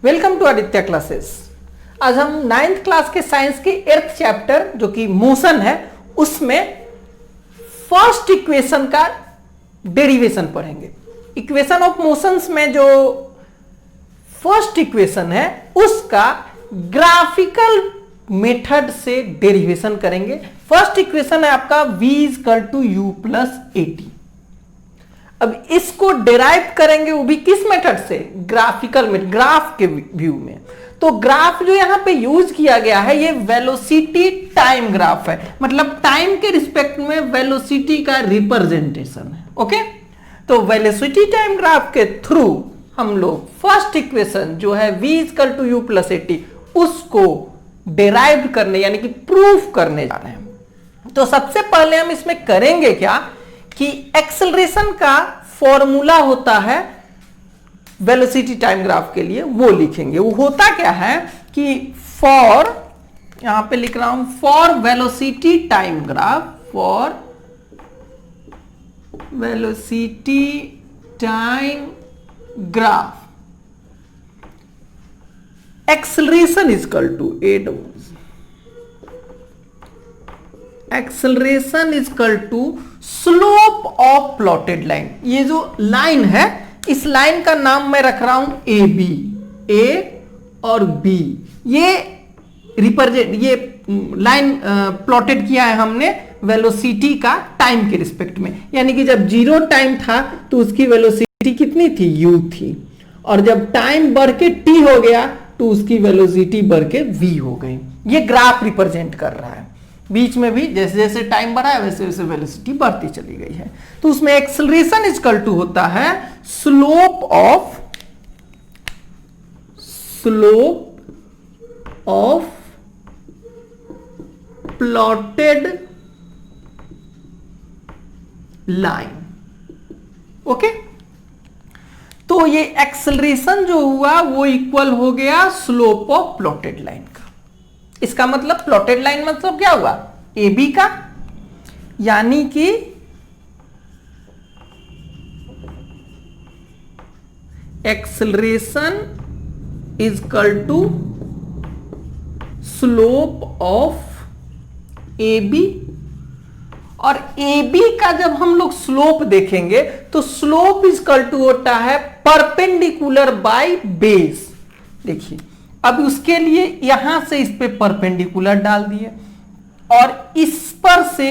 Welcome to Aditya classes. आज हम 9th class के साइंस के 8th चैप्टर जो कि मोशन है उसमें फर्स्ट इक्वेशन का डेरिवेशन पढ़ेंगे। इक्वेशन ऑफ मोशंस में जो फर्स्ट इक्वेशन है उसका ग्राफिकल मेथड से डेरिवेशन करेंगे। फर्स्ट इक्वेशन है आपका v = u + at। अब इसको डेराइव करेंगे वो भी किस मेथड से? ग्राफिकल में, ग्राफ के व्यू में। तो ग्राफ जो यहां पे यूज किया गया है ये वेलोसिटी टाइम ग्राफ है, मतलब टाइम के रिस्पेक्ट में वेलोसिटी का रिप्रेजेंटेशन है। ओके, तो वेलोसिटी टाइम ग्राफ के थ्रू हम लोग फर्स्ट इक्वेशन जो है v = u + at उसको डेराइव करने यानी कि प्रूफ करने जा रहे हैं। तो सबसे पहले हम इसमें करेंगे क्या कि एक्सेलरेशन का फॉर्मूला होता है वेलोसिटी टाइम ग्राफ के लिए, वो लिखेंगे। वो होता क्या है कि फॉर, यहां पे लिख रहा हूं for velocity time graph, for velocity time graph acceleration = a, acceleration = slope of plotted line. ये जो लाइन है इस लाइन का नाम मैं रख रहा हूं AB, A और B। ये रिप्रेजेंट, ये लाइन प्लॉटेड किया है हमने वेलोसिटी का टाइम के रिस्पेक्ट में, यानी कि जब 0 टाइम था तो उसकी वेलोसिटी कितनी थी? u थी, और जब टाइम बढ़ के t हो गया तो उसकी वेलोसिटी बढ़ के v हो गई। ये ग्राफ रिप्रेजेंट कर रहा है। बीच में भी जैसे जैसे टाइम बढ़ा है वैसे वैसे वेलोसिटी बढ़ती चली गई है। तो उसमें एक्सेलरेशन = होता है slope of plotted line. Okay, तो ये एक्सेलरेशन जो हुआ वो इक्वल हो गया स्लोप ऑफ प्लॉटेड लाइन का। इसका मतलब प्लॉटेड लाइन मतलब क्या हुआ? AB का, यानी कि एक्सेलरेशन = स्लोप ऑफ AB। और AB का जब हम लोग स्लोप देखेंगे तो स्लोप = होता है परपेंडिकुलर बाय बेस। देखिए, अब उसके लिए यहां से इस पे परपेंडिकुलर डाल दिए और इस पर से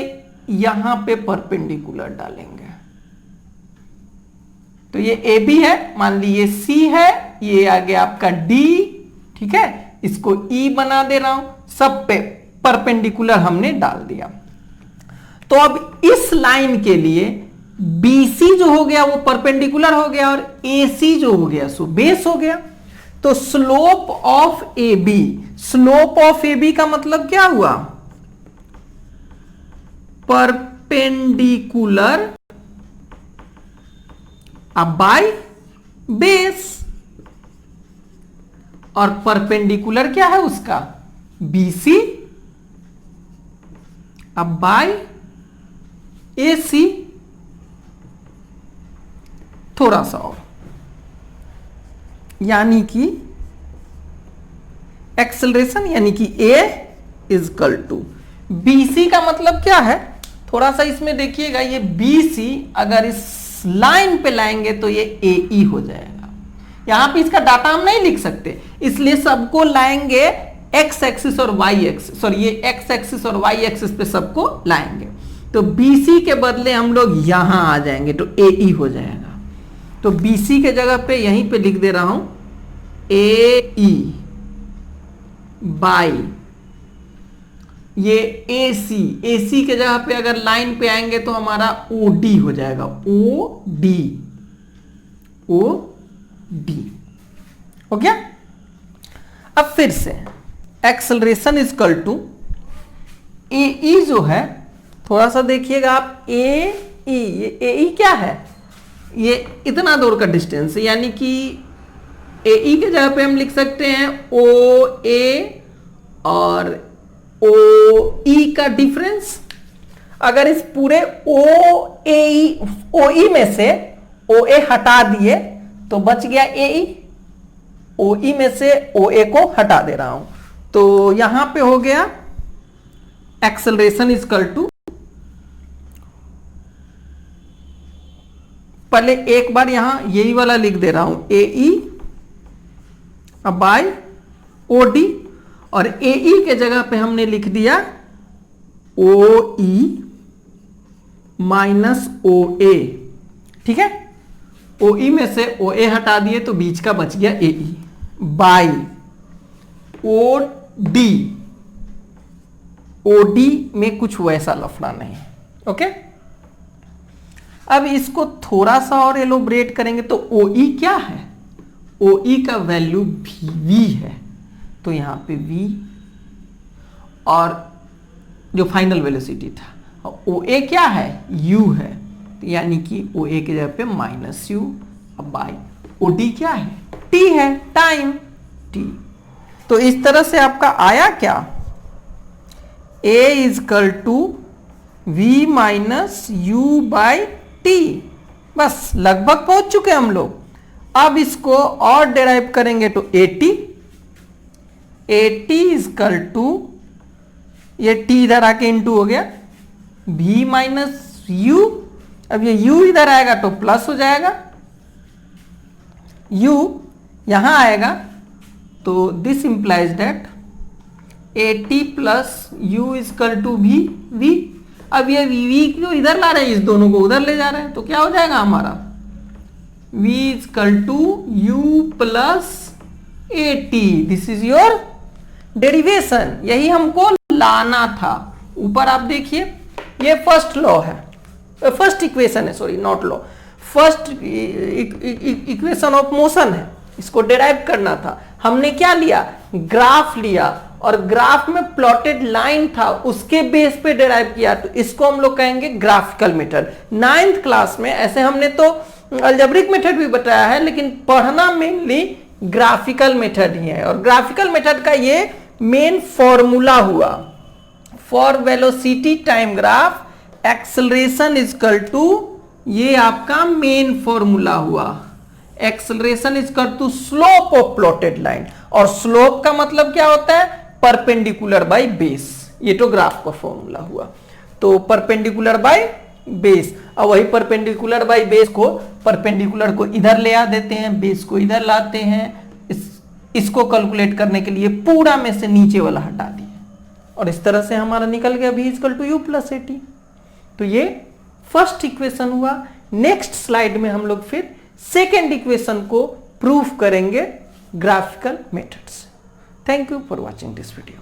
यहां पे परपेंडिकुलर डालेंगे। तो ये AB है, मान लीजिए C है, ये आ गया आपका D, ठीक है, इसको E बना दे रहा हूं, सब पे परपेंडिकुलर हमने डाल दिया। तो अब इस लाइन के लिए BC जो हो गया वो परपेंडिकुलर हो गया और AC जो हो गया सो बेस हो गया। तो slope of AB, slope of AB का मतलब क्या हुआ? परपेंडिकुलर अब बाय बेस, और परपेंडिकुलर क्या है उसका? BC अब बाय AC। थोड़ा सा और, यानी कि एक्सेलरेशन यानी कि A = BC का मतलब क्या है? थोड़ा सा इसमें देखिएगा, ये BC अगर इस लाइन पे लाएंगे तो ये AE हो जाएगा। यहां पे इसका डाटा हम नहीं लिख सकते, इसलिए सबको लाएंगे x एक्सिस और y एक्सिस, सॉरी ये x एक्सिस और y एक्सिस पे सबको लाएंगे। तो BC के बदले हम लोग यहां आ जाएंगे तो AE हो जाएगा। तो BC के जगह पे यहीं पे लिख दे रहा हूं AE बाई ये AC। AC के जगह पे अगर लाइन पे आएंगे तो हमारा OD हो जाएगा, OD हो गया। अब फिर से एक्सेलरेशन = AE जो है, थोड़ा सा देखिएगा आप, AE, ये AE क्या है? ये इतना दूर का डिस्टेंस, यानी कि AE के जगह पे हम लिख सकते हैं OA और OE का डिफरेंस। अगर इस पूरे OE में से OA हटा दिए तो बच गया AE, OE में से OA को हटा दे रहा हूं, तो यहां पे हो गया एक्सेलरेशन इज इक्वल टू, पहले एक बार यहां यही वाला लिख दे रहा हूं, AE बाय OD, और AE के जगह पे हमने लिख दिया OE माइनस OA। ठीक है, OE में से OA हटा दिए तो बीच का बच गया AE बाई OD। OD में कुछ वैसा लफड़ा नहीं। ओके, अब इसको थोड़ा सा और एलोबरेट करेंगे तो OE क्या है, OE का वैल्यू V है, तो यहां पे V, और जो फाइनल वेलोसिटी था, OA क्या है, U है, तो यानी कि OA के जगह पे माइनस U बाई OD क्या है, T है, टाइम T। तो इस तरह से आपका आया क्या, A is equal to V minus U by T। बस लगभग पहुंच चुके हम लोग। अब इसको और डेराइव करेंगे तो AT इज इक्वल टू, ये T इधर आके इंटू हो गया V माइनस U, अब ये U इधर आएगा तो प्लस हो जाएगा, U यहां आएगा, तो this implies that AT plus U is equal to V। अब ये V क्यों इधर ला रहे हैं, इस दोनों को उधर ले जा रहे हैं, तो क्या हो जाएगा हमारा V is equal to U plus AT। This is your derivation, यही हमको लाना था। ऊपर आप देखिए, ये फर्स्ट लॉ है, फर्स्ट इक्वेशन है, sorry not law, first equation of motion है, इसको डेराइव करना था। हमने क्या लिया, ग्राफ लिया, और ग्राफ में प्लॉटेड लाइन था, उसके बेस पे डेराइव किया, तो इसको हम लोग कहेंगे ग्राफिकल मेथड। 9th क्लास में ऐसे हमने तो अलजेब्रिक मेथड भी बताया है, लेकिन पढ़ना मेनली ग्राफिकल मेथड ही है, और ग्राफिकल मेथड का ये मेन फॉर्मूला हुआ, for velocity time graph acceleration is equal to, ये आपका मेन फॉर्मूला हुआ, acceleration is equal to slope of plotted line. और स्लोप का मतलब क्या होता है, परपेंडिकुलर बाय बेस, ये तो ग्राफ का फॉर्मूला हुआ। तो परपेंडिकुलर बाय बेस, और वही परपेंडिकुलर बाय बेस को, परपेंडिकुलर को इधर ले आ देते हैं, बेस को इधर लाते हैं, इसको कैलकुलेट करने के लिए पूरा में से नीचे वाला हटा दिए, और इस तरह से हमारा निकल गया V equal to U plus AT। तो ये फर्स्ट इक्वेशन हुआ। नेक्स्ट स्लाइड में हम लोग फिर सेकेंड इक्वेशन को प्रूफ करेंगे ग्राफिकल मेथड से। Thank you for watching this video.